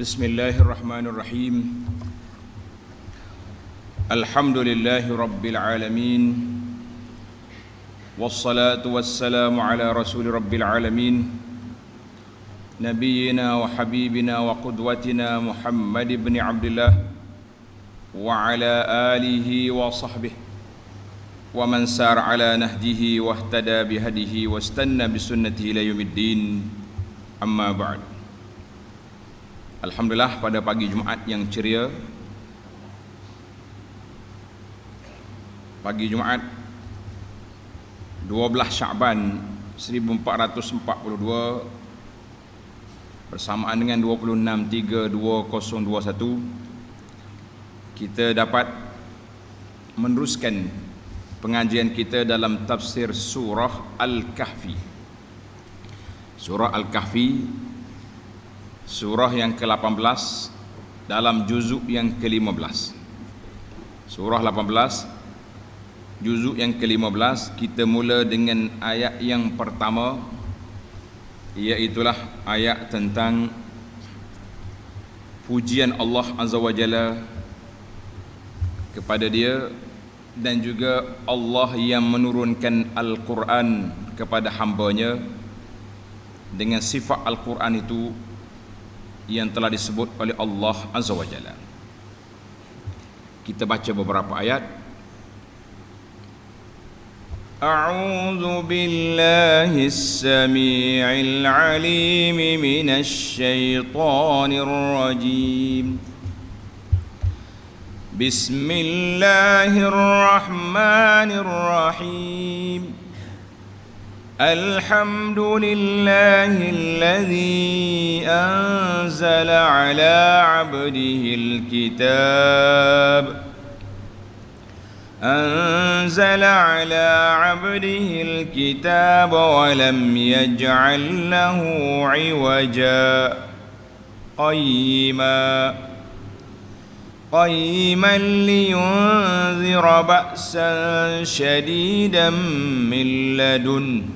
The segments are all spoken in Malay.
Bismillahirrahmanirrahim. Alhamdulillahi rabbil alamin. Wassalatu wassalamu ala rasuli rabbil alamin. Nabiyyina wa habibina wa qudwatina Muhammad ibn Abdullah wa ala alihi wa sahbihi wa man sar ala nahjihi wa ihtada bihadihi wa istanna bisunnatihi ila yaumiddin. Amma ba'd. Alhamdulillah, pada pagi Jumaat yang ceria, pagi Jumaat 12 Syaban 1442 bersamaan dengan 26/3/2021, kita dapat meneruskan pengajian kita dalam tafsir surah Al-Kahfi. Surah Al-Kahfi, surah yang ke-18 dalam juzuk yang ke-15. Surah 18, juzuk yang ke-15. Kita mula dengan ayat yang pertama, iaitulah ayat tentang pujian Allah Azza wa Jalla kepada Dia, dan juga Allah yang menurunkan Al-Quran kepada hamba-Nya dengan sifat Al-Quran itu yang telah disebut oleh Allah Azza wa Jalla. Kita baca beberapa ayat. A'udzu billahis samii'il 'aliim minasy syaithaanir rajiim. Bismillahirrahmanirrahim. Alhamdulillahilladzi anzala ala 'abdihil kitab. أنزل على عبده الكتاب ولم يجعل له عوجا قيما لينذر بأسا شديدا من لدنه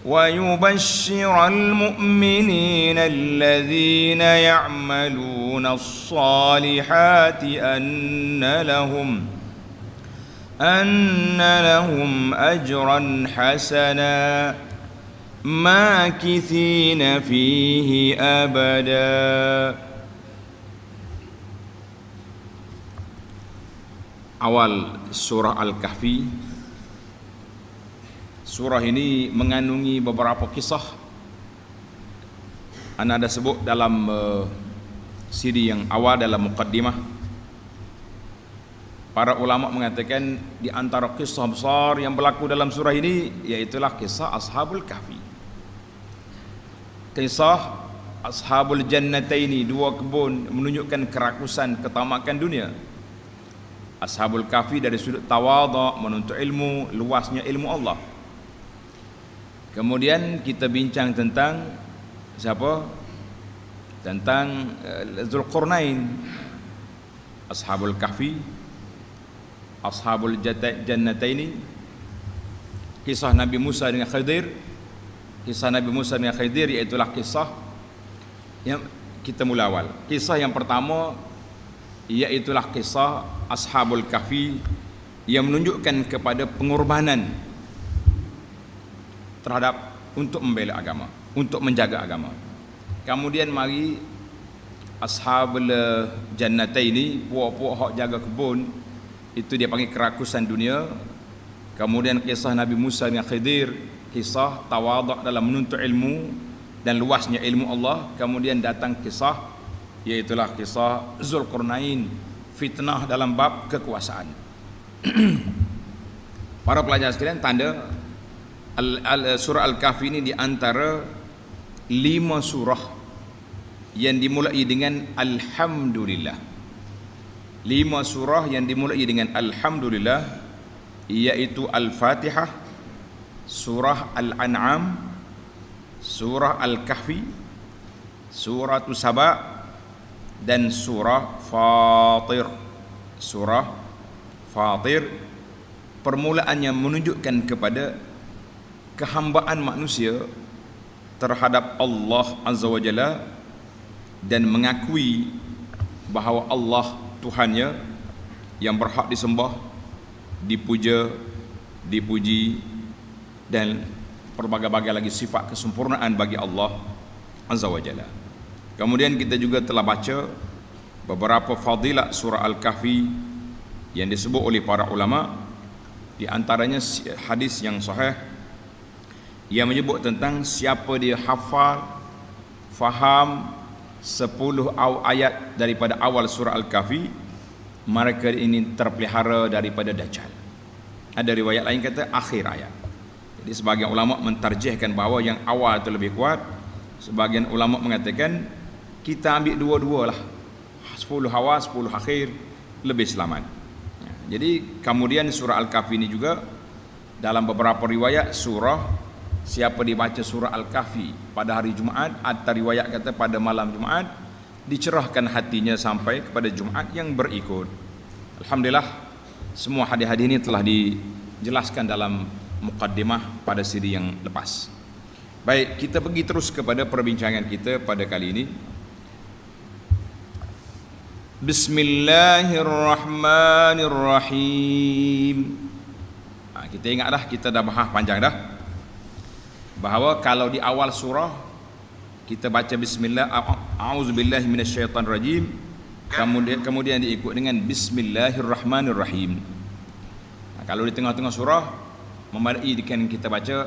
ويبشر المؤمنين الذين يعملون الصالحات أن لهم أجرا حسنا ماكثين فيه أبدا. Awal surah Al-Kahfi. Surah ini mengandungi beberapa kisah. Ana ada sebut dalam CD yang awal dalam muqaddimah. Para ulama mengatakan di antara kisah besar yang berlaku dalam surah ini iaitulah kisah Ashabul Kahfi. Kisah Ashabul Jannataini, dua kebun, menunjukkan kerakusan, ketamakan dunia. Ashabul Kahfi dari sudut tawadhu, menuntut ilmu, luasnya ilmu Allah. Kemudian kita bincang tentang siapa? Tentang Dzulqarnain. Ashabul Kahfi, Ashabul Jannataini, kisah Nabi Musa dengan Khidir. Kisah Nabi Musa dengan Khidir iaitulah kisah yang kita mula awal. Kisah yang pertama iaitulah kisah Ashabul Kahfi yang menunjukkan kepada pengorbanan terhadap untuk membela agama, untuk menjaga agama. Kemudian mari Ashabul Jannataini, puak-puak hak jaga kebun, itu dia panggil kerakusan dunia. Kemudian kisah Nabi Musa dengan Khidir, kisah tawadhu dalam menuntut ilmu dan luasnya ilmu Allah. Kemudian datang kisah, iaitulah kisah Dzulqarnain, fitnah dalam bab kekuasaan. Para pelajar sekalian, tanda surah Al-Kahfi ini di antara 5 surah yang dimulai dengan Alhamdulillah. 5 surah yang dimulai dengan Alhamdulillah, iaitu Al-Fatihah, surah Al-An'am, surah Al-Kahfi, surah Saba, dan surah Fatir. Surah Fatir permulaannya menunjukkan kepada kehambaan manusia terhadap Allah Azza wa Jalla dan mengakui bahawa Allah Tuhannya yang berhak disembah, dipuja, dipuji, dan berbagai-bagai lagi sifat kesempurnaan bagi Allah Azza wa Jalla. Kemudian kita juga telah baca beberapa fadilat surah Al-Kahfi yang disebut oleh para ulama, di antaranya hadis yang sahih yang menyebut tentang siapa dia hafal, faham 10 ayat daripada awal surah Al-Kahfi, mereka ini terpelihara daripada Dajjal. Ada riwayat lain kata akhir ayat. Jadi sebagian ulama mentarjihkan bahawa yang awal itu lebih kuat, sebagian ulama mengatakan kita ambil dua-dua lah, 10 awal 10 akhir lebih selamat. Jadi kemudian surah Al-Kahfi ini juga dalam beberapa riwayat surah, siapa dibaca surah Al-Kahfi pada hari Jumaat atau riwayat kata pada malam Jumaat, dicerahkan hatinya sampai kepada Jumaat yang berikut. Alhamdulillah, semua hadis-hadis ini telah dijelaskan dalam muqaddimah pada siri yang lepas. Baik, kita pergi terus kepada perbincangan kita pada kali ini. Bismillahirrahmanirrahim. Kita ingat dah, kita dah bahas panjang dah bahawa kalau di awal surah kita baca bismillah, a'udzubillahi minasyaitonirrajim, kemudian diikut dengan bismillahirrahmanirrahim. Kalau di tengah-tengah surah memadai dengan kita baca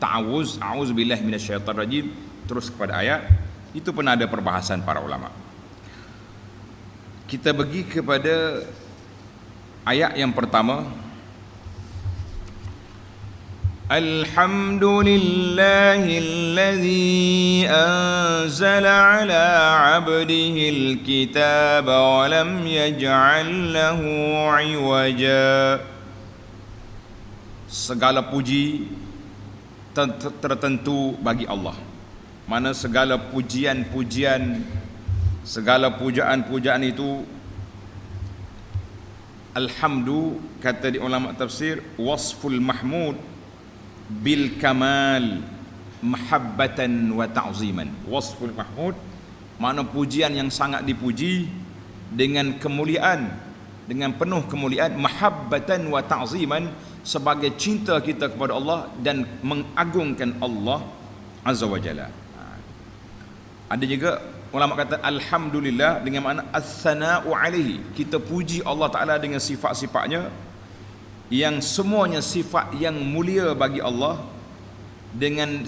ta'awuz, a'udzubillahi minasyaitonirrajim terus kepada ayat, itu pun ada perbahasan para ulama. Kita pergi kepada ayat yang pertama. Alhamdulillahilladzi anzala ala 'abdihil kitaba wa lam yaj'al lahu 'iwaja. Segala puji tertentu bagi Allah. Mana segala pujian-pujian, segala pujaan-pujaan itu, alhamdu, kata di ulama tafsir, wasful mahmud bil kamal mahabbatan wa ta'ziman. Wasful mahmud makna pujian yang sangat dipuji dengan kemuliaan, dengan penuh kemuliaan, mahabbatan wa ta'ziman, sebagai cinta kita kepada Allah dan mengagungkan Allah Azza wa Jalla. Ada juga ulama kata alhamdulillah dengan makna as-sana'u alaihi, kita puji Allah Ta'ala dengan sifat-sifatnya yang semuanya sifat yang mulia bagi Allah, dengan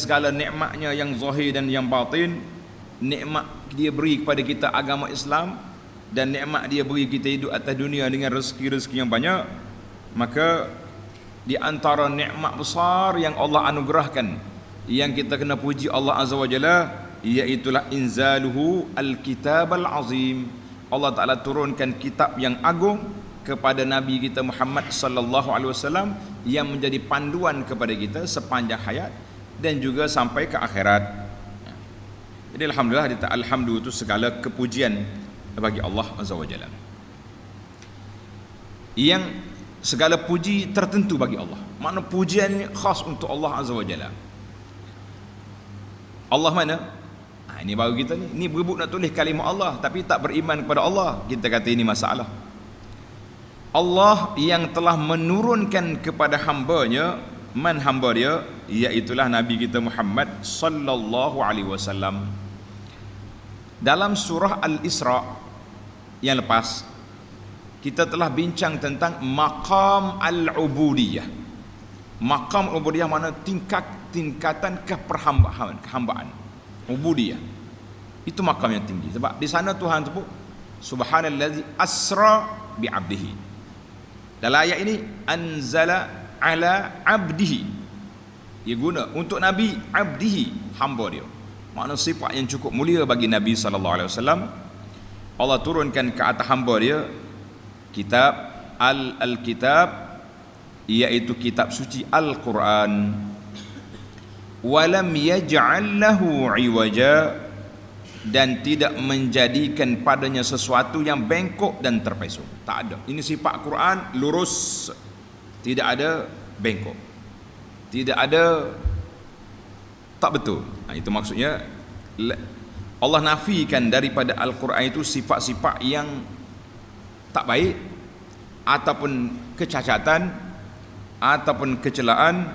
segala nikmatnya yang zahir dan yang batin. Nikmat dia beri kepada kita agama Islam, dan nikmat dia beri kita hidup atas dunia dengan rezeki-rezeki yang banyak. Maka di antara nikmat besar yang Allah anugerahkan, yang kita kena puji Allah Azza wa Jalla, iaitulah inzaluhu al-kitab al-azim. Allah Ta'ala turunkan kitab yang agung kepada Nabi kita Muhammad sallallahu alaihi wasallam, yang menjadi panduan kepada kita sepanjang hayat dan juga sampai ke akhirat. Jadi alhamdulillah, alhamdulillah itu segala kepujian bagi Allah Azza wa Jalla, yang segala puji tertentu bagi Allah. Makna pujian ini khas untuk Allah Azza wa Jalla. Allah mana? Ini baru kita ni. Ni berebut nak tulis kalimah Allah tapi tak beriman kepada Allah. Kita kata ini masalah. Allah yang telah menurunkan kepada hamba-Nya, man hamba dia, iaitulah Nabi kita Muhammad sallallahu alaihi wasallam. Dalam surah Al-Isra yang lepas, kita telah bincang tentang maqam al-ubudiyah. Maqam al-ubudiyah mana tingkatan kehambaan. Ubudiyah itu makam yang tinggi. Sebab di sana Tuhan sebut subhanallazi asra bi 'abdihi. Dalam ayat ini anzala ala 'abdihi, ia guna untuk Nabi, 'abdihi, hamba dia. Makna sifat yang cukup mulia bagi Nabi sallallahu alaihi wasallam. Allah turunkan ke atas hamba dia kitab al-kitab, iaitu kitab suci Al-Quran. Walam yaj'al lahu 'iwaja, dan tidak menjadikan padanya sesuatu yang bengkok dan terpesong. Tak ada. Ini sifat Quran, lurus, tidak ada bengkok, tidak ada tak betul. Itu maksudnya Allah nafikan daripada Al-Quran itu sifat-sifat yang tak baik ataupun kecacatan ataupun kecelaan,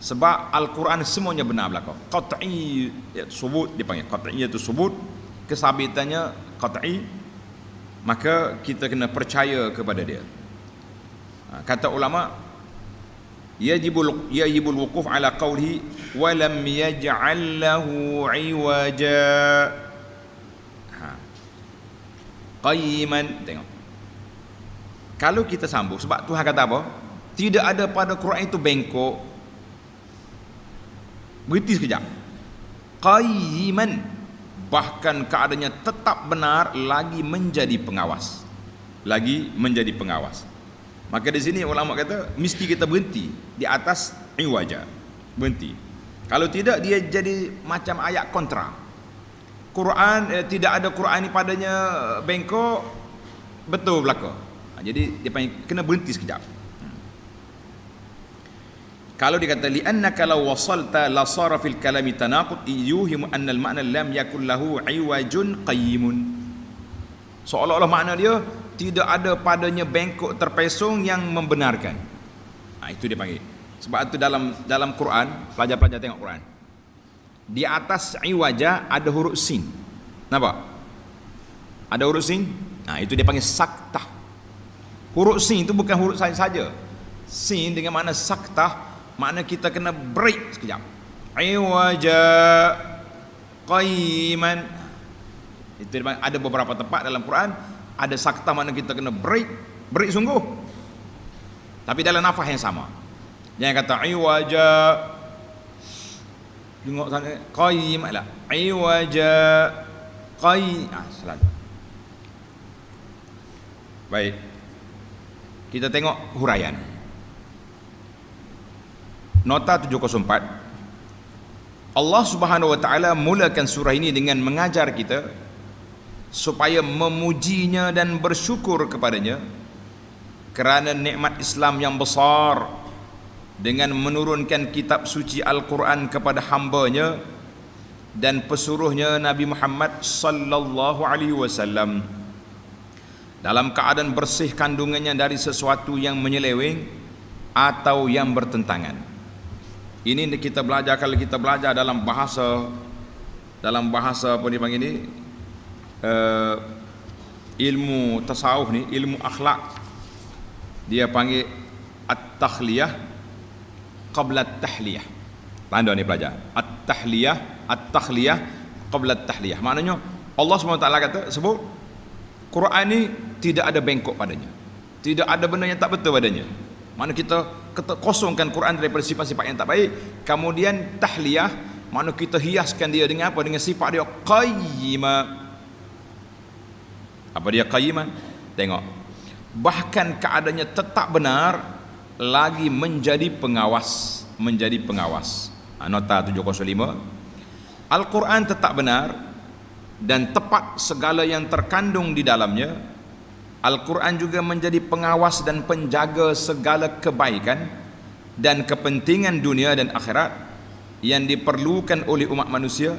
sebab Al-Quran semuanya benar belaka. Qat'i subut dipanggil, qat'i itu subut, kesabitannya qat'i, maka kita kena percaya kepada dia. Kata ulama, yajibul wuquf ala qawlihi wa lam yaj'al lahu 'iwaja. Qayyiman, tengok. Kalau kita sambung, sebab Tuhan kata apa? Tidak ada pada Quran itu bengkok. Berhenti sekejap. Qayyiman, bahkan keadaannya tetap benar, lagi menjadi pengawas. Lagi menjadi pengawas. Maka di sini ulama kata mesti kita berhenti di atas iwaja. Berhenti. Kalau tidak dia jadi macam ayat kontra. Quran tidak ada Quran ni padanya bengkok, betul belaka. Jadi dia panggil kena berhenti sekejap. Kalau dikata li annaka law wasalta la sara fil kalami tanaqud yuhimu anna al ma'na lam yakul lahu iwajun qayyimun. Seolah-olah makna dia tidak ada padanya bengkok terpesong yang membenarkan. Itu dia panggil. Sebab itu dalam Quran, pelajar-pelajar tengok Quran. Di atas iwaja ada huruf sin. Nampak? Ada huruf sin. Itu dia panggil saktah. Huruf sin itu bukan huruf saja. Sin dengan makna saktah, makna kita kena break sekejap. Iwaja qayyiman. Itu dia panggil. Ada beberapa tempat dalam Quran ada saktah, makna kita kena break sungguh. Tapi dalam nafas yang sama. Jangan kata iwaja, tengok sana qayyim lah. Iwaja salah. Baik. Kita tengok huraian. Nota 704. Allah Subhanahu wa taala mulakan surah ini dengan mengajar kita supaya memujinya dan bersyukur kepadanya kerana nikmat Islam yang besar dengan menurunkan kitab suci Al-Quran kepada hamba-Nya dan pesuruhnya Nabi Muhammad sallallahu alaihi wasallam dalam keadaan bersih kandungannya dari sesuatu yang menyeleweng atau yang bertentangan. Ini kita belajar, kalau kita belajar dalam bahasa apa dipanggil ini, ilmu tasawuf ni, ilmu akhlak, dia panggil at-takhliyah qabla at-tahliyah. Tanda ni pelajar, at-takhliyah qabla at-tahliyah. Maknanya Allah SWT kata sebut Quran ni tidak ada bengkok padanya, tidak ada benda yang tak betul padanya. Mana kita kosongkan Quran daripada sifat-sifat yang tak baik. Kemudian tahliyah, mana kita hiaskan dia dengan apa? Dengan sifat dia qayyimah. Apa dia qayyimah? Tengok, bahkan keadaannya tetap benar, lagi menjadi pengawas. Nota 705. Al-Quran tetap benar dan tepat segala yang terkandung di dalamnya. Al-Quran juga menjadi pengawas dan penjaga segala kebaikan dan kepentingan dunia dan akhirat yang diperlukan oleh umat manusia.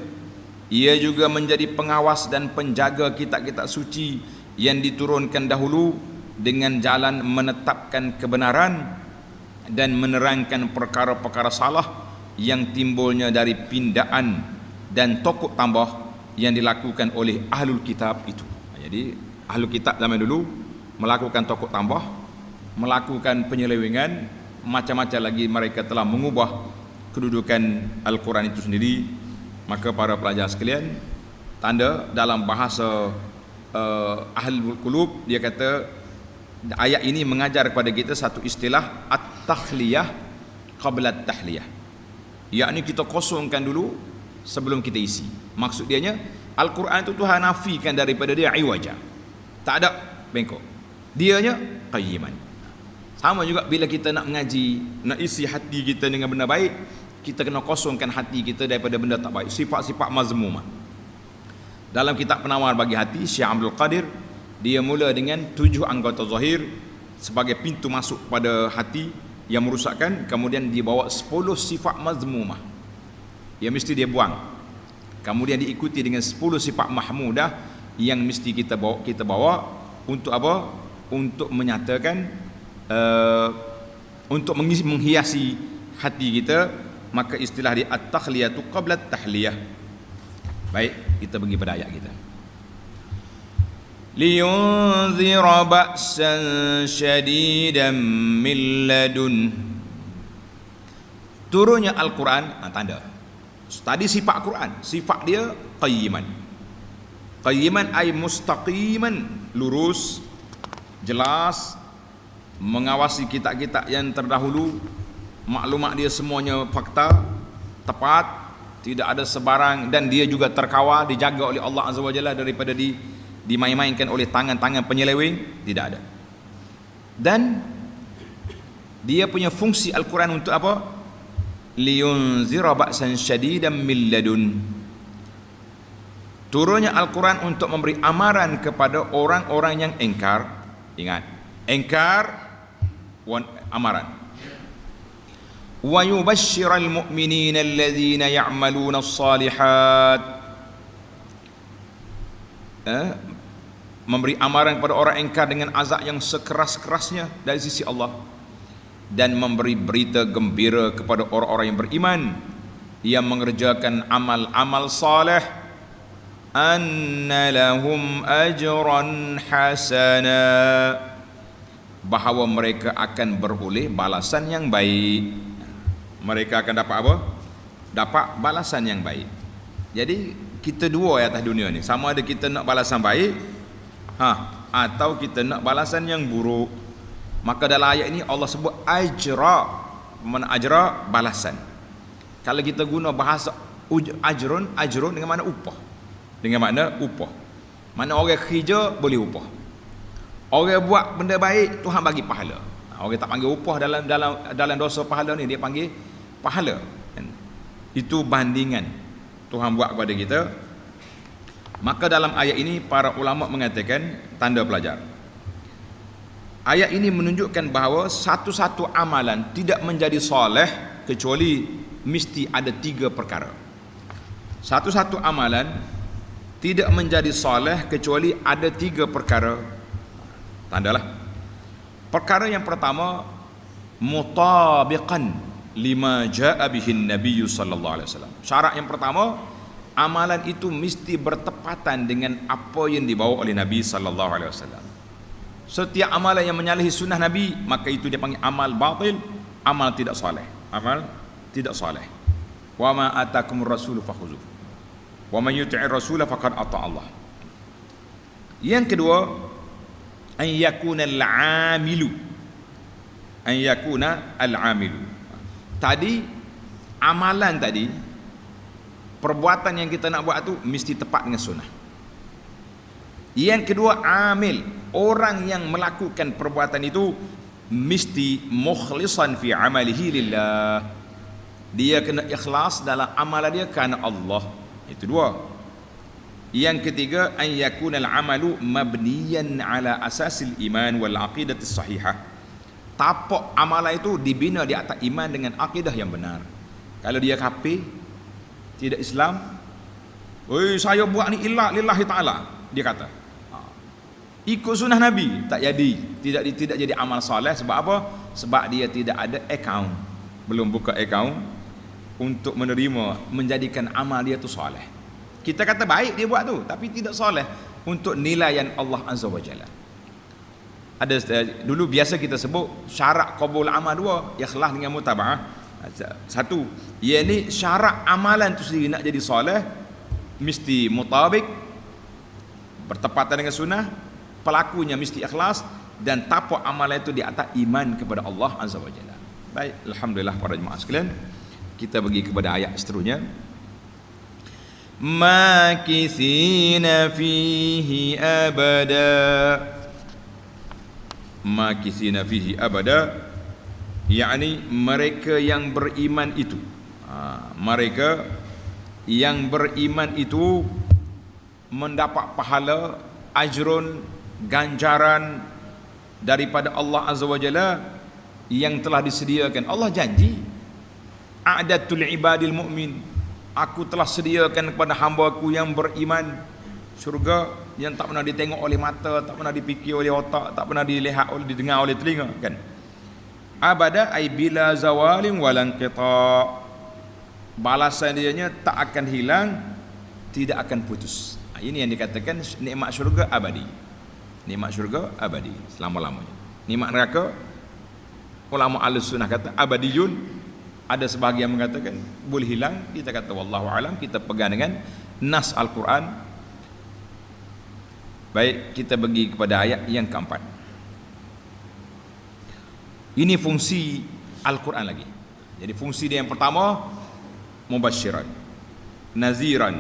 Ia juga menjadi pengawas dan penjaga kitab-kitab suci yang diturunkan dahulu dengan jalan menetapkan kebenaran dan menerangkan perkara-perkara salah yang timbulnya dari pindaan dan tokok tambah yang dilakukan oleh ahlul kitab itu. Jadi ahlul kitab zaman dulu melakukan tokok tambah, melakukan penyelewengan, macam-macam lagi mereka telah mengubah kedudukan Al-Quran itu sendiri. Maka para pelajar sekalian, tanda dalam bahasa ahlul qulub, dia kata ayat ini mengajar kepada kita satu istilah at-takhliyah qabla at-tahliyah, yakni kita kosongkan dulu sebelum kita isi. Maksud dianya Al-Quran itu Tuhan nafikan daripada dia iwaja, tak ada bengkok, dianya qayyiman. Sama juga bila kita nak mengaji, nak isi hati kita dengan benda baik, kita kena kosongkan hati kita daripada benda tak baik, sifat-sifat mazmumah. Dalam kitab Penawar bagi Hati, Syekh Abdul Qadir, dia mula dengan 7 anggota zahir sebagai pintu masuk pada hati yang merusakkan, kemudian dibawa 10 sifat mazmumah yang mesti dia buang. Kemudian diikuti dengan 10 sifat mahmudah yang mesti kita bawa untuk apa? Untuk menyatakan untuk menghiasi hati kita. Maka istilah di at-takhliyatu qabla at-tahliyah. Baik, kita pergi pada ayat kita. Liyunzira ba'san syadidan min ladun. Turunnya Al-Quran, tanda. Tadi sifat Quran, sifat dia qayyiman. Qayyiman ay mustaqiman, lurus, jelas, mengawasi kitab-kitab yang terdahulu, maklumat dia semuanya fakta, tepat, tidak ada sebarang, dan dia juga terkawal, dijaga oleh Allah Azza wa Jalla daripada dimain-mainkan oleh tangan-tangan penyeleweng, tidak ada. Dan dia punya fungsi Al-Quran untuk apa? Liyunzira ba'san syadidan min ladun. Turunnya Al-Quran untuk memberi amaran kepada orang-orang yang engkar. Ingat, engkar amaran. Wa yubashshiral mu'minina alladhina ya'maluna as-salihat. Memberi amaran kepada orang engkar dengan azab yang sekeras-kerasnya dari sisi Allah, dan memberi berita gembira kepada orang-orang yang beriman yang mengerjakan amal-amal saleh, anna lahum ajran hasana, bahawa mereka akan beroleh balasan yang baik. Mereka akan dapat apa? Dapat balasan yang baik. Jadi kita dua atas dunia ni, sama ada kita nak balasan baik atau kita nak balasan yang buruk. Maka dalam ayat ini Allah sebut ajra. Mana ajra? Balasan. Kalau kita guna bahasa ajrun dengan makna upah. Dengan makna upah. Mana orang kerja boleh upah. Orang buat benda baik, Tuhan bagi pahala. Orang tak panggil upah dalam dosa pahala ni, dia panggil pahala. Itu bandingan Tuhan buat kepada kita. Maka dalam ayat ini para ulama mengatakan tanda pelajar. Ayat ini menunjukkan bahawa satu-satu amalan tidak menjadi soleh kecuali mesti ada 3 perkara. Satu-satu amalan tidak menjadi soleh kecuali ada 3 perkara. Tandalah. Perkara yang pertama, mutabiqan lima jaa bihin Nabi sallallahu alaihi wasallam. Syarat yang pertama, amalan itu mesti bertepatan dengan apa yang dibawa oleh Nabi sallallahu alaihi wasallam. Setiap amalan yang menyalahi sunnah Nabi, maka itu dia panggil amal batil, amal tidak soleh. Amal tidak soleh. Wa ma atakumur rasulu fakhuzuh. Wa man yuti'ir rasula faqad ata Allah. Yang kedua, an yakuna al-'amilu. An yakuna al-'amilu. Tadi amalan tadi, perbuatan yang kita nak buat tu mesti tepat dengan sunnah. Yang kedua, amil, orang yang melakukan perbuatan itu mesti mukhlisan fi amalihi lillah. Dia kena ikhlas dalam amalan dia kerana Allah. Itu dua. Yang ketiga, an yakunal amalu mabniyan ala asasil iman wal aqidati sahihah. Tapak amalan itu dibina di atas iman dengan akidah yang benar. Kalau dia kafir, tidak Islam, saya buat ni lillahi ta'ala, dia kata ikut sunnah Nabi, tak jadi, tidak jadi amal soleh. Sebab apa? Sebab dia tidak ada akaun, belum buka akaun untuk menerima, menjadikan amal dia tu soleh. Kita kata baik dia buat tu, tapi tidak soleh untuk nilaian Allah Azza wa Jalla. Ada dulu biasa kita sebut syarat qabul amal 2, ikhlas dengan mutaba'ah. Satu, yakni syarat amalan tu sendiri nak jadi soleh mesti mutabik, bertepatan dengan sunnah, pelakunya mesti ikhlas, dan tapak amalan itu di atas iman kepada Allah Azza wa Jalla. Baik, alhamdulillah para jemaah sekalian, kita pergi kepada ayat seterusnya. Makithina fihi abada. Makithina fihi abada, yakni mereka yang beriman itu, mereka yang beriman itu mendapat pahala, ajrun, ganjaran daripada Allah Azza wa Jalla yang telah disediakan. Allah janji a'datul ibadil mu'min, Aku telah sediakan kepada hamba-Ku yang beriman syurga yang tak pernah ditengok oleh mata, tak pernah dipikir oleh otak, tak pernah dilihat oleh didengar oleh telinga, kan? Abada ay bila zawalin walan qita. Balasan dianya tak akan hilang, tidak akan putus. Ini yang dikatakan nikmat syurga abadi. Nikmat syurga abadi selama-lamanya. Nikmat neraka, ulama Ahlussunnah kata abadiyun. Ada sebahagian mengatakan boleh hilang. Kita kata wallahu alam, kita pegang dengan nas Al-Quran. Baik, kita pergi kepada ayat yang keempat. Ini fungsi Al-Quran lagi. Jadi fungsi dia yang pertama, mubasyiran, naziran,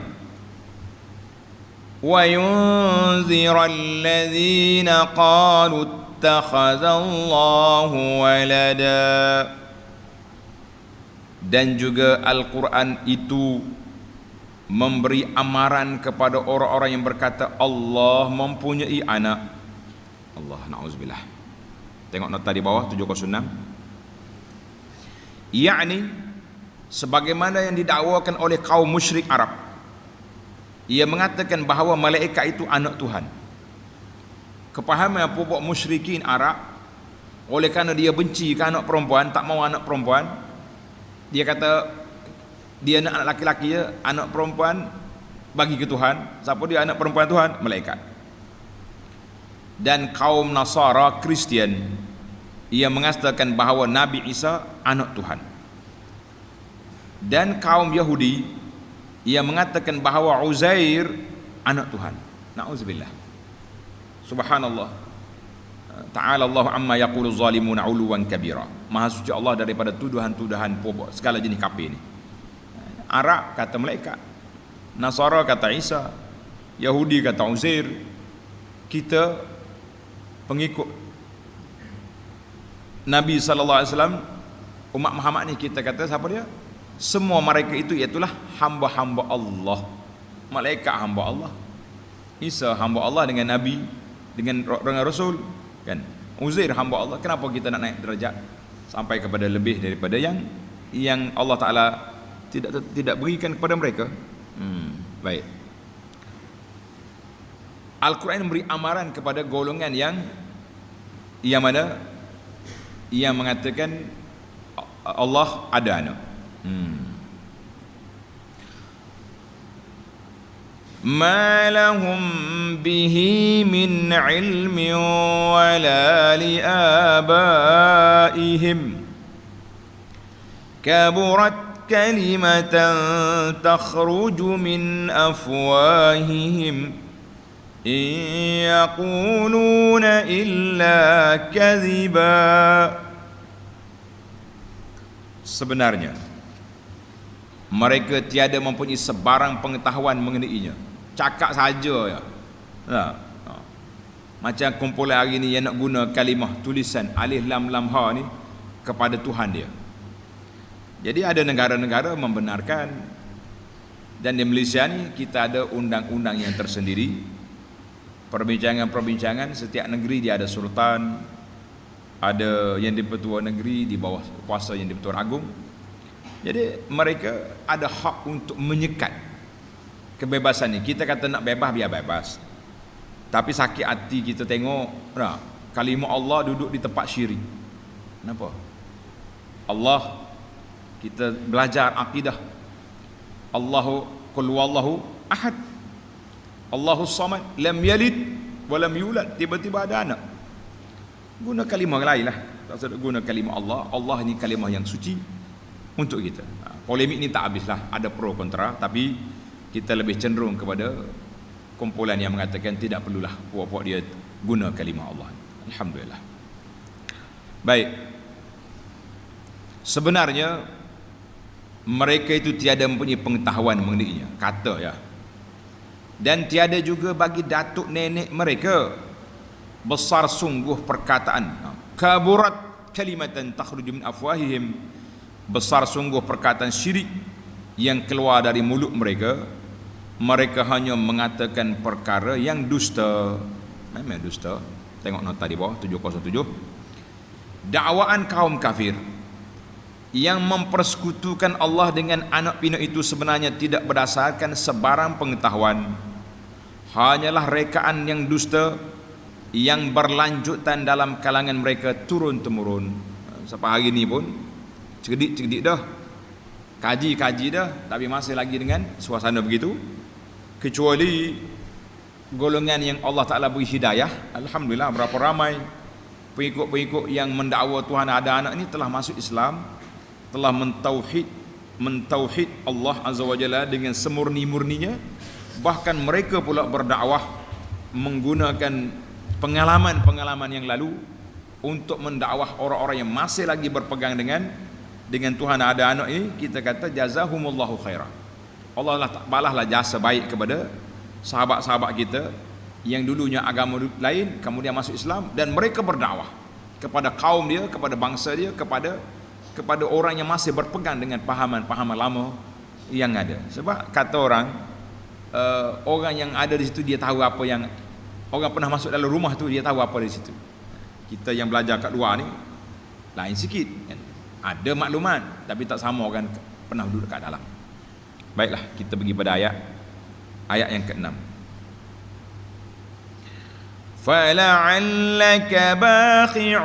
wa yunziral ladzina qalu ittakhadallahu walada. Dan juga Al-Quran itu memberi amaran kepada orang-orang yang berkata Allah mempunyai anak. Allah, na'udzubillah. Tengok nota di bawah 706. Yakni sebagaimana yang didakwakan oleh kaum musyrik Arab. Ia mengatakan bahawa malaikat itu anak Tuhan. Kepahaman pokok musyrikin Arab, oleh kerana dia benci ke anak perempuan, tak mau anak perempuan, dia kata dia nak anak laki-laki je, anak perempuan bagi ke Tuhan. Siapa dia anak perempuan Tuhan? Malaikat. Dan kaum Nasara, Kristian, ia mengatakan bahawa Nabi Isa anak Tuhan. Dan kaum Yahudi, ia mengatakan bahawa Uzair anak Tuhan. Na'udzubillah. Subhanallah. Ta'ala Allah amma yaqulu zalimuna uluwan kabira. Maha suci Allah daripada tuduhan-tuduhan pokok segala jenis kafir ni. Arab kata malaikat, Nasara kata Isa, Yahudi kata Uzair. Kita pengikut Nabi sallallahu alaihi wasallam, umat Muhammad ni, kita kata siapa dia? Semua mereka itu iaitulah hamba-hamba Allah. Malaikat hamba Allah, Isa hamba Allah dengan Nabi, dengan Rasul, kan? Uzair hamba Allah. Kenapa kita nak naik derajat sampai kepada lebih daripada yang Allah Ta'ala tidak berikan kepada mereka? Baik. Al-Quran memberi amaran kepada golongan yang mana yang mengatakan Allah ada anak. Ma lahum bihi min ilmin wala li abaihim kaburat kalimatan takhruju min afwahihim in yaquluna illa kadhiba. Sebenarnya mereka tiada mempunyai sebarang pengetahuan mengenainya, cakap saja ya. Macam kumpulan hari ni yang nak guna kalimah tulisan alif lam lam ha ni kepada Tuhan dia. Jadi ada negara-negara membenarkan, dan di Malaysia ni kita ada undang-undang yang tersendiri. Perbincangan-perbincangan, setiap negeri dia ada sultan, ada yang di-Pertua Negeri di bawah kuasa yang di-Pertuan Agong. Jadi mereka ada hak untuk menyekat kebebasan ni. Kita kata nak bebas, biar bebas. Tapi sakit hati kita tengok kalimah Allah duduk di tempat syirik. Kenapa? Allah, kita belajar akidah. Allahu qul huwallahu ahad, Allahus samad, lam yalid wa lam yulad. Tiba-tiba ada anak. Guna kalimah lain lah. Tak usah guna kalimah Allah. Allah ni kalimah yang suci untuk kita. Polemik ni tak habislah, ada pro kontra, tapi kita lebih cenderung kepada kumpulan yang mengatakan tidak perlulah puak-puak dia guna kalimah Allah. Alhamdulillah. Baik. Sebenarnya mereka itu tiada mempunyai pengetahuan mengenainya, kata ya. Dan tiada juga bagi datuk nenek mereka besar sungguh perkataan, kaburat kalimatan takhruju min afwahihim, besar sungguh perkataan syirik yang keluar dari mulut mereka. Mereka hanya mengatakan perkara yang dusta. Memang dusta. Tengok nota di bawah 707. Dakwaan kaum kafir yang mempersekutukan Allah dengan anak pinak itu sebenarnya tidak berdasarkan sebarang pengetahuan, hanyalah rekaan yang dusta yang berlanjutan dalam kalangan mereka turun-temurun. Sampai hari ni pun cerdik-cerdik dah, kaji-kaji dah, tapi masih lagi dengan suasana begitu. Kecuali golongan yang Allah Ta'ala beri hidayah, alhamdulillah berapa ramai pengikut-pengikut yang mendakwa Tuhan ada anak ini telah masuk Islam, telah mentauhid Allah Azza wa Jalla dengan semurni-murninya. Bahkan mereka pula berdakwah menggunakan pengalaman-pengalaman yang lalu untuk mendakwah orang-orang yang masih lagi berpegang dengan Tuhan ada anak ini. Kita kata jazahumullahu khairah, Allah lah balaslah jasa baik kepada sahabat-sahabat kita yang dulunya agama lain kemudian masuk Islam, dan mereka berdakwah kepada kaum dia, kepada bangsa dia, kepada orang yang masih berpegang dengan pahaman-pahaman lama yang ada. Sebab kata orang yang ada di situ dia tahu apa yang orang pernah masuk dalam rumah tu, dia tahu apa di situ. Kita yang belajar kat luar ni lain sikit kan? Ada maklumat tapi tak sama orang pernah duduk kat dalam. Baiklah, kita pergi pada ayat yang ke-6. فَلَعَلَّكَ بَاخِعٌ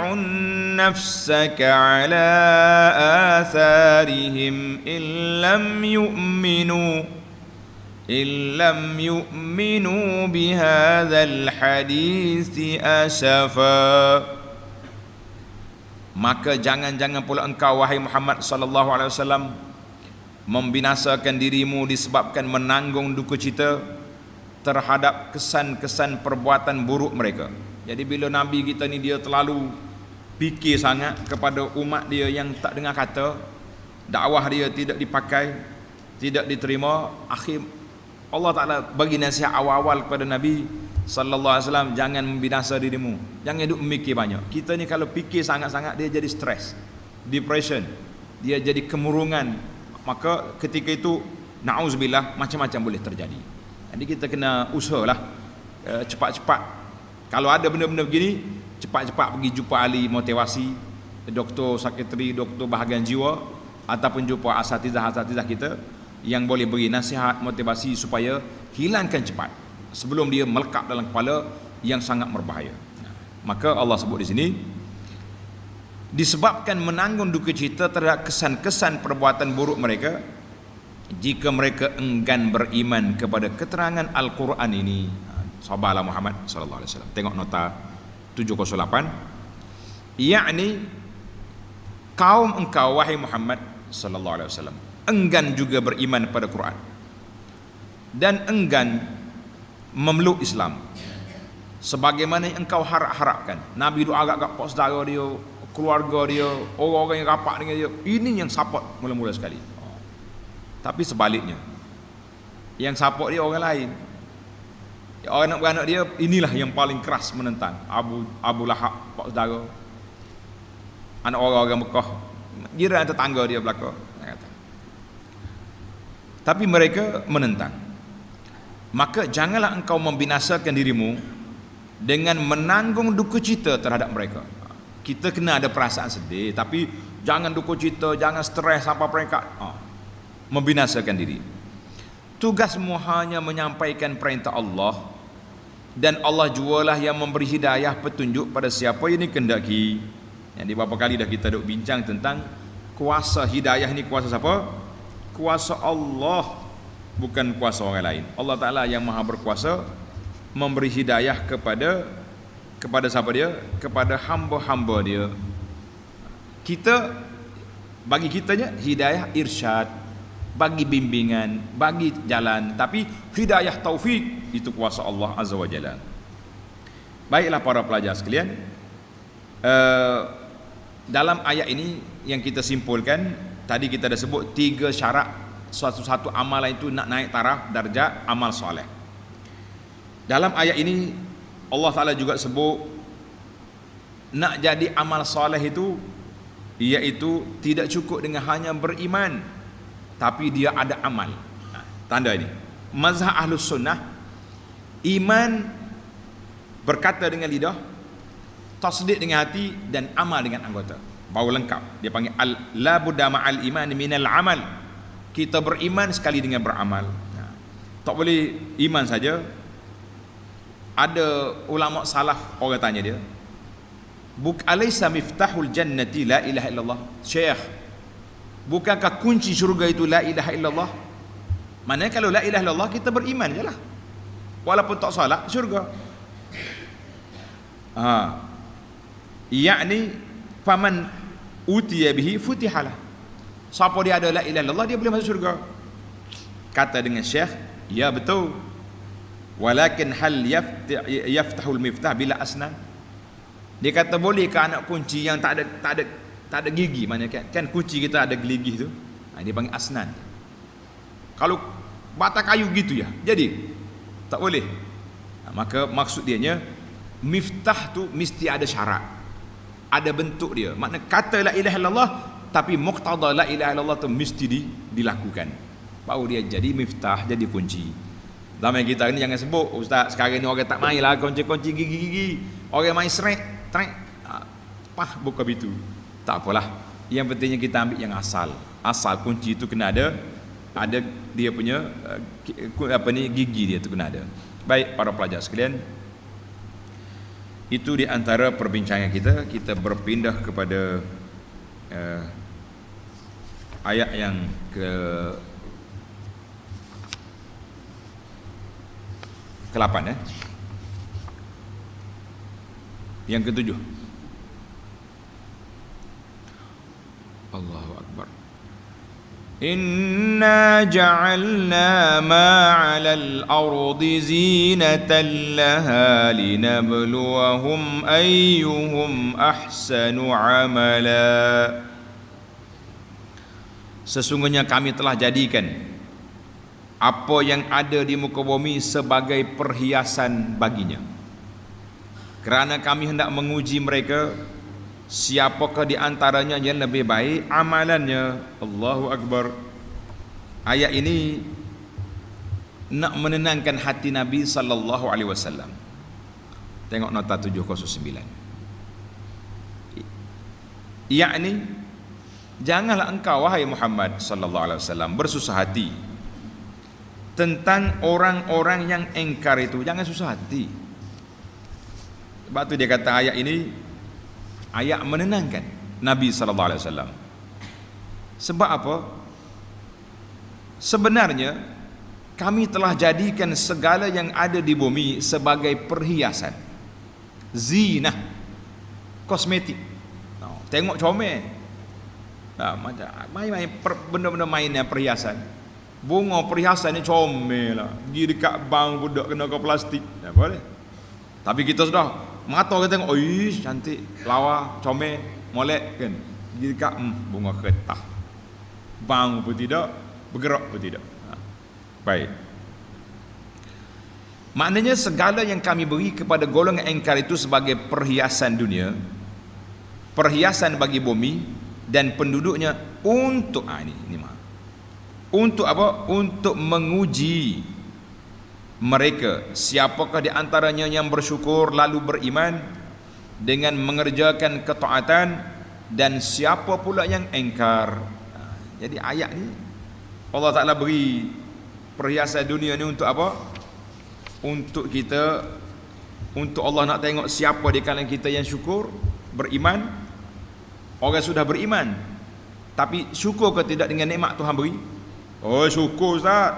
نَفْسَكَ عَلَى آثَارِهِمْ إِنْ لَمْ يُؤْمِنُوا بِهَذَا الْحَدِيثِ أَسَفًا. Maka jangan-jangan pula engkau wahai Muhammad sallallahu alaihi wasallam membinasakan dirimu disebabkan menanggung duka cita terhadap kesan-kesan perbuatan buruk mereka. Jadi bila Nabi kita ni dia terlalu fikir sangat kepada umat dia yang tak dengar kata, dakwah dia tidak dipakai, tidak diterima, akhir Allah Ta'ala bagi nasihat awal-awal kepada Nabi sallallahu alaihi wasallam, jangan membinasa dirimu, jangan duk memikir banyak. Kita ni kalau fikir sangat-sangat dia jadi stres, depression, dia jadi kemurungan. Maka ketika itu na'udzubillah macam-macam boleh terjadi. Jadi kita kena usahalah cepat-cepat. Kalau ada benda-benda begini, cepat-cepat pergi jumpa ahli motivasi, doktor sekretari, doktor bahagian jiwa, ataupun jumpa asatizah kita yang boleh beri nasihat motivasi supaya hilangkan cepat sebelum dia melekat dalam kepala yang sangat berbahaya. Maka Allah sebut di sini, disebabkan menanggung duka cita terhadap kesan-kesan perbuatan buruk mereka jika mereka enggan beriman kepada keterangan Al-Quran ini. Sahabatlah Muhammad sallallahu alaihi wasallam. Tengok nota 708. Yakni kaum engkau wahai Muhammad sallallahu alaihi wasallam enggan juga beriman pada Quran dan enggan memeluk Islam sebagaimana yang engkau harap-harapkan. Nabi doa agak pak saudara dia, keluarga dia, orang-orang yang rapat dengan dia, ini yang support mula-mula sekali. Tapi sebaliknya, yang support dia orang lain, orang anak-beranak dia, inilah yang paling keras menentang. Abu Lahab, pak saudara, anak orang-orang Mekah, jiran tetangga dia belaka. Tapi mereka menentang. Maka janganlah engkau membinasakan dirimu dengan menanggung duka cita terhadap mereka. Kita kena ada perasaan sedih, tapi jangan duka cita, jangan stres sampai peringkat membinasakan diri. Tugasmu hanya menyampaikan perintah Allah, dan Allah jualah yang memberi hidayah petunjuk pada siapa yang dikehendaki. Yang di beberapa kali dah kita duk bincang tentang kuasa hidayah ni. Kuasa siapa? Kuasa Allah, bukan kuasa orang lain. Allah Ta'ala yang maha berkuasa memberi hidayah kepada siapa dia? Kepada hamba-hamba dia. Bagi kitanya hidayah irsyad, bagi bimbingan, bagi jalan. Tapi hidayah taufik itu kuasa Allah Azza wa Jalla. Baiklah para pelajar sekalian, dalam ayat ini yang kita simpulkan, tadi kita dah sebut 3 syarat satu amalan itu nak naik taraf darjat amal soleh. Dalam ayat ini Allah Ta'ala juga sebut nak jadi amal soleh itu, iaitu tidak cukup dengan hanya beriman, tapi dia ada amal. Tanda ini mazhab Ahlus Sunnah, iman berkata dengan lidah, tasdik dengan hati, dan amal dengan anggota. baru lengkap. Dia panggil la budda ma'al iman minal amal. Kita beriman sekali dengan beramal. Tak boleh iman saja. Ada ulama salaf, orang tanya dia, alaysa miftahul jannati la ilaha illallah? Syekh, bukankah kunci syurga itu la ilaha illallah? Maknanya kalau la ilaha illallah kita beriman je lah, walaupun tak salat syurga. Yakni faman utiya bihi futihalah. Siapa dia ada la ilaha illallah, dia boleh masuk syurga. Kata dengan Syekh, ya betul, walakin hal yaftahul miftah bila asnan. Dia kata bolehkah anak kunci yang tak ada gigi, maknanya kan kunci kita ada gigi tu, dia panggil asnan. Kalau bata kayu gitu ya, jadi tak boleh. Maka maksud dianya miftah tu mesti ada syarat, ada bentuk dia. Makna kata la ilaha illallah, tapi muqtada la ilaha illallah tu mesti dilakukan, baru dia jadi miftah, jadi kunci. Zaman kita ni jangan sebut, ustaz sekarang ni orang tak main lah kunci-kunci gigi-gigi, orang main trek, buka begitu. Tak apalah, yang pentingnya kita ambil yang asal kunci itu kena ada dia punya gigi dia tu kena ada. Baik para pelajar sekalian, itu di antara perbincangan kita berpindah kepada ayat yang ke-8 yang ke-7. Allahu Akbar. Inna ja'alna ma 'alal ardi zinatan laha linabluwahum ayyuhum ahsanu 'amala. Sesungguhnya kami telah jadikan apa yang ada di muka bumi sebagai perhiasan baginya, kerana kami hendak menguji mereka siapakah di antaranya yang lebih baik amalannya. Allahu Akbar. Ayat ini nak menenangkan hati Nabi sallallahu alaihi wasallam. Tengok nota 709. Yakni janganlah engkau wahai Muhammad sallallahu alaihi wasallam bersusah hati tentang orang-orang yang engkar itu. Jangan susah hati. Sebab tu dia kata ayat ini ayat menenangkan Nabi sallallahu alaihi wasallam. Sebab apa? Sebenarnya kami telah jadikan segala yang ada di bumi sebagai perhiasan, zinah, kosmetik. Tengok comel. Macam main-main benda-benda mainan perhiasan. Bunga perhiasan ni comel lah. Pergi dekat bank budak kena kau plastik. Tak boleh. Tapi kita sudah mata kita tengok, oish cantik, lawa, comel, molek kan. Pergi dekat bunga kertas. Bank pun tidak, bergerak pun tidak. Baik. Maknanya segala yang kami beri kepada golongan engkar itu sebagai perhiasan dunia, perhiasan bagi bumi dan penduduknya untuk ini mah. Untuk apa? Untuk menguji mereka siapakah di antaranya yang bersyukur lalu beriman dengan mengerjakan ketaatan, dan siapa pula yang engkar. Jadi ayat ni Allah Ta'ala beri perhiasan dunia ni untuk apa? Untuk kita, untuk Allah nak tengok siapa di kalangan kita yang syukur, beriman. Orang sudah beriman tapi syukur ke tidak dengan nikmat Tuhan beri? Oh syukur Ustaz,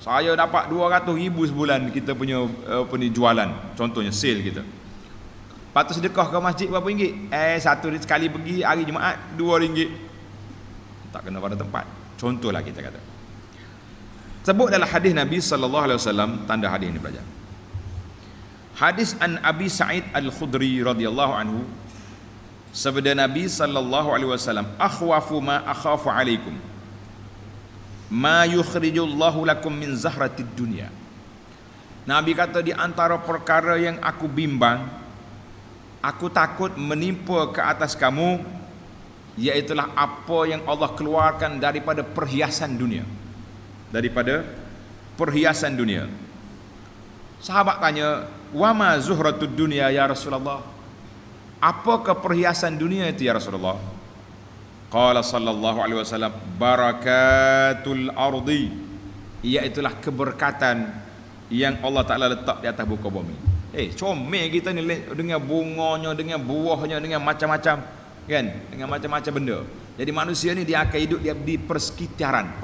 saya dapat 200,000 sebulan kita punya jualan, contohnya sale kita. Lepas tu sedekah ke masjid berapa ringgit? Satu sekali pergi hari Jumaat RM2. Tak kena pada tempat. Contohlah kita kata. Sebut dalam hadis Nabi sallallahu alaihi wasallam, tanda hadis ini belajar. Hadis an Abi Sa'id Al-Khudri radhiyallahu anhu, sabda Nabi sallallahu alaihi wasallam, akhwafu ma akhafu alaikum ma yukhrijullahu lakum min zahratid dunya. Nabi kata di antara perkara yang aku bimbang, aku takut menimpa ke atas kamu, iaitulah apa yang Allah keluarkan daripada perhiasan dunia. Daripada perhiasan dunia. Sahabat tanya, wa ma zuhratud dunya ya Rasulullah? Apakah perhiasan dunia itu ya Rasulullah? Qala sallallahu alaihi wasallam, barakatul ardi, iaitulah keberkatan yang Allah Taala letak di atas muka bumi. Comel kita ni dengan bunganya, dengan buahnya, dengan macam-macam, kan? Dengan macam-macam benda. Jadi manusia ni dia akan hidup dia di persekitaran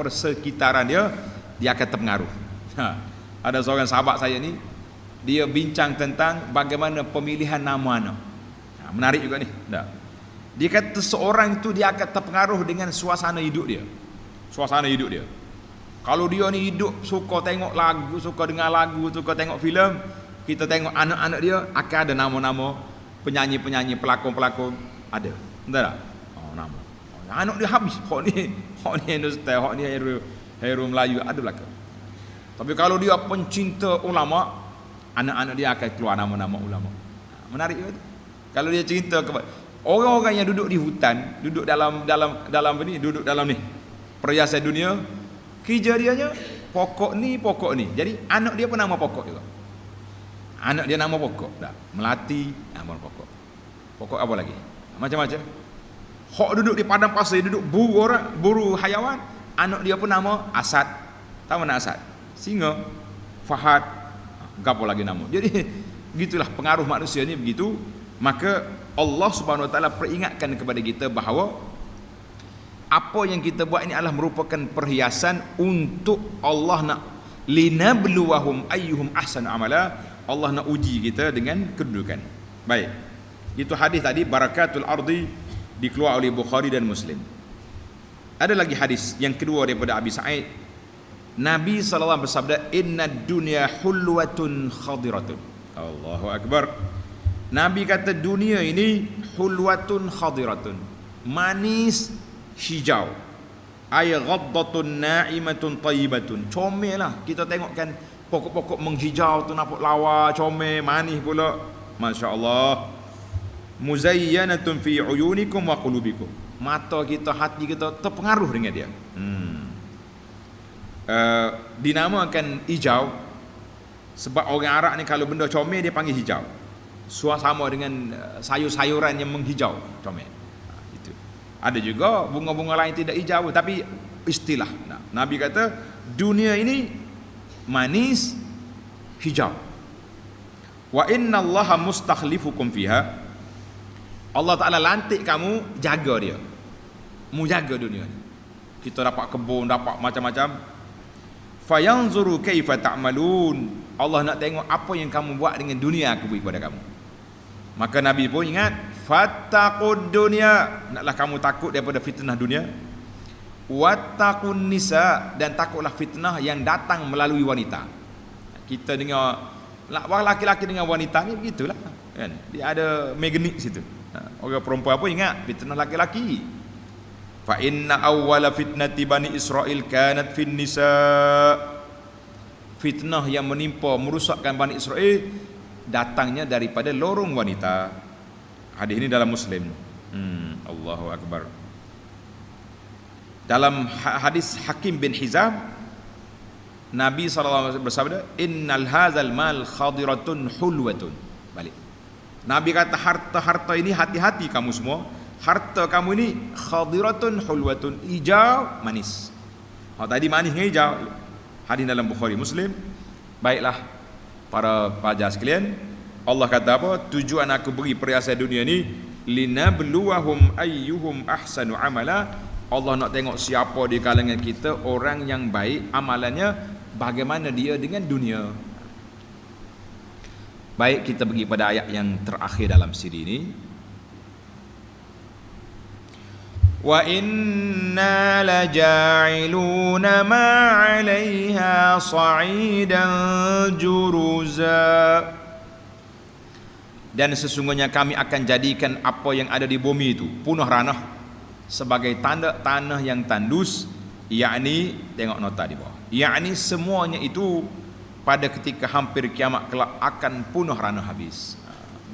dia akan terpengaruh. Ada seorang sahabat saya ni, dia bincang tentang bagaimana pemilihan nama anak. Menarik juga ni. Dia kata seorang itu dia akan terpengaruh dengan suasana hidup dia. Suasana hidup dia. Kalau dia ni hidup suka tengok lagu, suka dengar lagu, suka tengok filem, kita tengok anak-anak dia akan ada nama-nama penyanyi-penyanyi, pelakon-pelakon, ada. Betul tak? Nama. Anak dia habis. Hak ni Hindustan, hak ni hero Melayu ada belaka. Tapi kalau dia pencinta ulama, anak-anak dia akan keluar nama-nama ulama. Menarik ke? Kalau dia cerita kepada orang-orang yang duduk di hutan, duduk dalam duduk dalam ni perhiasan dunia, kerja dianya pokok ni. Jadi anak dia pun nama pokok juga. Anak dia nama pokok dah. Melati nama pokok. Pokok apa lagi? Macam-macam. Hak duduk di padang pasir, duduk buru hayawan, anak dia pun nama Asad. Tahu mana Asad? Singa, Fahad, gapo lagi nama. Jadi gitulah pengaruh manusia ni begitu. Maka Allah Subhanahu Wa Taala peringatkan kepada kita bahawa apa yang kita buat ini adalah merupakan perhiasan untuk Allah nak linabluwahum ayyuhum ahsanu amala. Allah nak uji kita dengan kedudukan. Baik. Itu hadis tadi, barakatul ardi, dikeluar oleh Bukhari dan Muslim. Ada lagi hadis yang kedua daripada Abi Sa'id. Nabi SAW bersabda, inna dunya hulwatun khadiratun. Allahu Akbar. Nabi kata dunia ini hulwatun khadiratun, manis hijau. Ay ghaddatun na'imatun tayyibatun. Comel lah. Kita tengok kan pokok-pokok menghijau tu, nampak lawa, comel, manis pula. Masya Allah. Muzayyanatun fi uyunikum wa qulubikum. Mata kita, hati kita terpengaruh dengan dia. Dinamakan hijau sebab orang Arab ni kalau benda comel dia panggil hijau. Sama dengan sayur-sayuran yang menghijau, comel. Itu. Ada juga bunga-bunga lain tidak hijau, tapi istilah. Nabi kata dunia ini manis hijau. Wa innallaha mustakhlifukum fiha. Allah Ta'ala lantik kamu, jaga dia. Mu jaga dunia ni. Kita dapat kebun, dapat macam-macam. Fayanzuru kaifa ta'malun. Allah nak tengok apa yang kamu buat dengan dunia aku beri kepada kamu. Maka Nabi pun ingat, fattaqud dunya, naklah kamu takut daripada fitnah dunia. Wattaqun nisa, dan takutlah fitnah yang datang melalui wanita. Kita dengar laki-laki dengan wanita ni begitulah, kan? Dia ada magnet situ. Orang perempuan pun ingat fitnah laki-laki. Fa inna awwala fitnati bani Israil kanat fin nisa. Fitnah yang menimpa merusakkan Bani Israel datangnya daripada lorong wanita. Hadis ini dalam Muslim. Allahu Akbar. Dalam hadis Hakim bin Hizam, Nabi SAW bersabda, innal hadzal mal khadiratun hulwatun. Balik. Nabi kata harta-harta ini, hati-hati kamu semua, harta kamu ini khadiratun hulwatun, hijau manis. Tadi manis dengan hijau. Hadis dalam Bukhari Muslim. Baiklah para pelajar sekalian, Allah kata apa? Tujuan aku beri perhiasan dunia ni linabluwahum ayyuhum ahsanu amala. Allah nak tengok siapa di kalangan kita orang yang baik amalannya, bagaimana dia dengan dunia. Baik, kita pergi pada ayat yang terakhir dalam siri ini. Wa inna laja'iluna ma 'alaiha sa'idan juruza. Dan sesungguhnya kami akan jadikan apa yang ada di bumi itu punah ranah sebagai tanda tanah yang tandus, yakni tengok nota di bawah, yakni semuanya itu pada ketika hampir kiamat kelak akan punah ranah habis.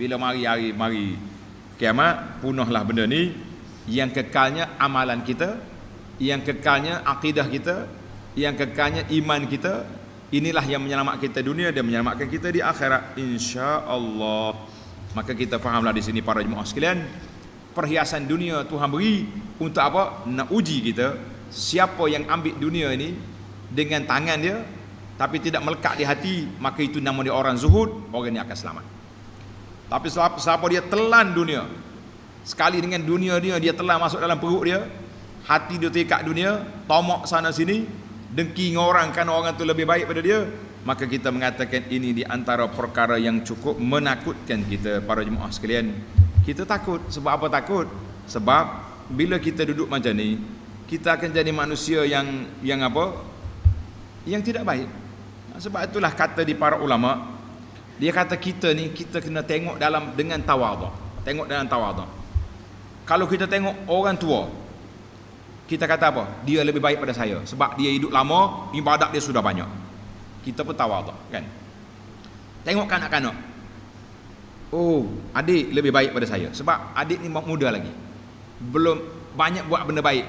Bila mari kiamat, punahlah benda ni. Yang kekalnya amalan kita, yang kekalnya akidah kita, yang kekalnya iman kita. Inilah yang menyelamatkan kita dunia dan menyelamatkan kita di akhirat, insya-Allah. Maka kita fahamlah di sini para jemaah sekalian, perhiasan dunia Tuhan beri untuk apa? Nak uji kita. Siapa yang ambil dunia ini dengan tangan dia tapi tidak melekat di hati, maka itu nama dia orang zuhud, orang ini akan selamat. Tapi siapa dia telan dunia, sekali dengan dunia dia telan masuk dalam perut dia, hati dia terikat dunia, tomok sana sini, dengki dengan orang kerana orang tu lebih baik pada dia, maka kita mengatakan ini di antara perkara yang cukup menakutkan kita para jemaah sekalian. Kita takut. Sebab apa takut? Sebab bila kita duduk macam ni, kita akan jadi manusia yang apa? Yang tidak baik. Sebab itulah kata di para ulama, dia kata kita ni, kita kena tengok dengan tawaduk. Tengok dengan tawaduk. Kalau kita tengok orang tua, kita kata apa? Dia lebih baik pada saya sebab dia hidup lama, ibadat dia sudah banyak. Kita pun tawaduk, kan? Tengok kanak-kanak. Oh, adik lebih baik pada saya sebab adik ni muda lagi, belum banyak buat benda baik,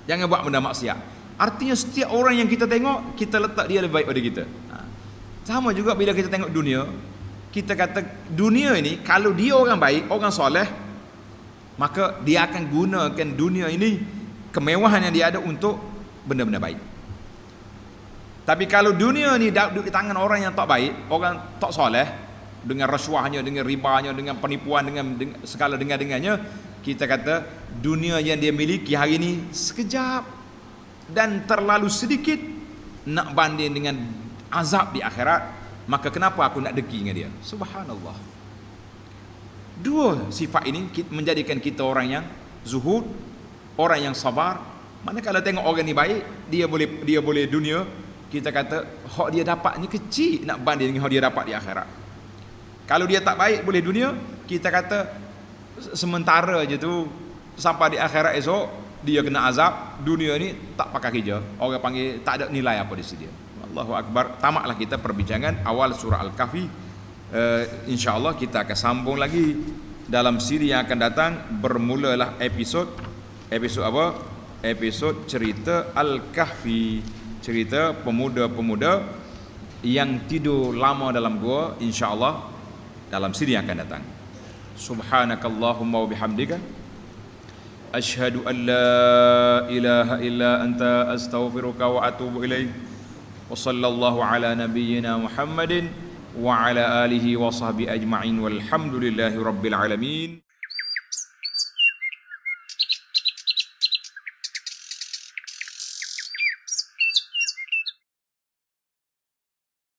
jangan buat benda maksiat. Artinya setiap orang yang kita tengok, kita letak dia lebih baik pada kita. Sama juga bila kita tengok dunia, kita kata dunia ini kalau dia orang baik, orang soleh, maka dia akan gunakan dunia ini, kemewahan yang dia ada untuk benda-benda baik. Tapi kalau dunia ni duduk di tangan orang yang tak baik, orang tak soleh, dengan rasuahnya, dengan ribanya, dengan penipuan, dengan segala dengannya, kita kata dunia yang dia miliki hari ini sekejap dan terlalu sedikit nak banding dengan azab di akhirat, maka kenapa aku nak dengki dengan dia? Subhanallah. Dua sifat ini menjadikan kita orang yang zuhud, orang yang sabar. Manakala tengok orang ni baik, dia boleh dunia, kita kata hak dia dapat ni kecil nak banding dengan hak dia dapat di akhirat. Kalau dia tak baik boleh dunia, kita kata sementara je tu, sampai di akhirat esok dia kena azab, dunia ni tak pakai kerja, orang panggil tak ada nilai apa di sini. Allahu Akbar. Tamatlah kita perbincangan awal surah Al-Kahfi. InsyaAllah kita akan sambung lagi dalam siri yang akan datang. Bermulalah episod apa? Episod cerita Al-Kahfi, cerita pemuda-pemuda yang tidur lama dalam gua, InsyaAllah dalam siri yang akan datang. Subhanakallahumma wa bihamdika, asyhadu an la ilaha illa anta astaghfiruka wa atubu ilaik. Wa sallallahu ala nabiyyina Muhammadin wa ala alihi wa sahbihi ajma'in walhamdulillahi rabbil alamin.